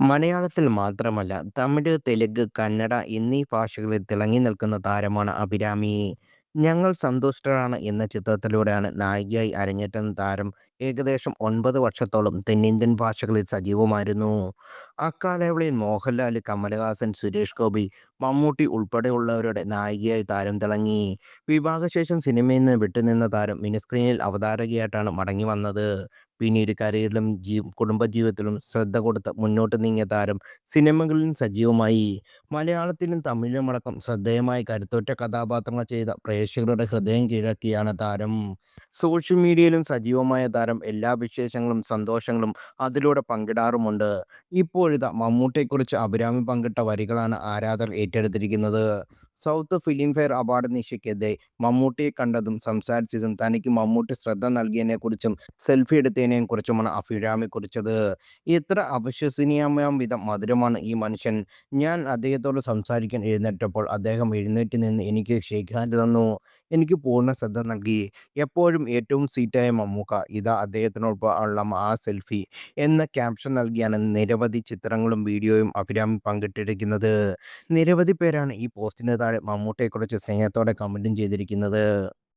മലയാളത്തിൽ മാത്രമല്ല, തമിഴ്, തെലുങ്ക്, കന്നഡ എന്നീ ഭാഷകളിൽ തിളങ്ങി നിൽക്കുന്ന താരമാണ് അഭിരാമി. ഞങ്ങൾ സന്തുഷ്ടരാണ് എന്ന ചിത്രത്തിലൂടെയാണ് നായികയായി അരങ്ങേറ്റുന്ന താരം ഏകദേശം 9 വർഷത്തോളം തെന്നിന്ത്യൻ ഭാഷകളിൽ സജീവമായിരുന്നു. അക്കാലയളവിൽ മോഹൻലാൽ, കമലഹാസൻ, സുരേഷ് ഗോപി, മമ്മൂട്ടി ഉൾപ്പെടെയുള്ളവരുടെ നായികയായി താരം തിളങ്ങി. വിവാഹശേഷം സിനിമയിൽ നിന്ന് വിട്ടുനിന്ന താരം മിനിസ്ക്രീനിൽ അവതാരകയായിട്ടാണ് മടങ്ങിവന്നത്. പിന്നീട് കരിയറിലും കുടുംബജീവിതത്തിലും ശ്രദ്ധ കൊടുത്ത് മുന്നോട്ട് നീങ്ങിയ താരം സിനിമകളിലും സജീവമായി. മലയാളത്തിലും തമിഴിലുമടക്കം ശ്രദ്ധേയമായ കരുത്തുറ്റ കഥാപാത്രങ്ങൾ ചെയ്ത പ്രേക്ഷകരുടെ ഹൃദയം കീഴടക്കിയാണ് താരം. സോഷ്യൽ മീഡിയയിലും സജീവമായ താരം എല്ലാ വിശേഷങ്ങളും സന്തോഷങ്ങളും അതിലൂടെ പങ്കിടാറുമുണ്ട്. ഇപ്പോഴിതാ മമ്മൂട്ടിയെക്കുറിച്ച് അഭിരാമി പങ്കിട്ട വരികളാണ് ആരാധകർ ഏറ്റെടുത്തിരിക്കുന്നത്. സൗത്ത് ഫിലിം ഫെയർ അവാർഡ് നിശയ്ക്കെതിരെ മമ്മൂട്ടിയെ കണ്ടതും സംസാരിച്ചതും തനിക്ക് മമ്മൂട്ടി ശ്രദ്ധ നൽകിയതിനെക്കുറിച്ചും സെൽഫി എടുത്തതിനെയും കുറിച്ചുമാണ് അഭിരാമി കുറിച്ചത്. "എത്ര അവിശ്വസനീയമാം വിധം മധുരമാണ് ഈ മനുഷ്യൻ. ഞാൻ അദ്ദേഹത്തോട് സംസാരിക്കാൻ എഴുന്നേറ്റപ്പോൾ അദ്ദേഹം എഴുന്നേറ്റ് നിന്ന് എനിക്ക് ഷേക്ക് ഹാൻഡ് തന്നു. എനിക്ക് പൂർണ്ണ ശ്രദ്ധ നൽകി. എപ്പോഴും ഏറ്റവും സ്വീറ്റായ മമ്മൂക്ക. ഇതാ അദ്ദേഹത്തിനൊപ്പം ഉള്ള ആ സെൽഫി" എന്ന ക്യാപ്ഷൻ നൽകിയാണ് നിരവധി ചിത്രങ്ങളും വീഡിയോയും അഭിരാമി പങ്കിട്ടിരിക്കുന്നത്. നിരവധി പേരാണ് ഈ പോസ്റ്റിന് താഴെ മമ്മൂട്ടിയെക്കുറിച്ച് സ്നേഹത്തോടെ കമന്റും ചെയ്തിരിക്കുന്നത്.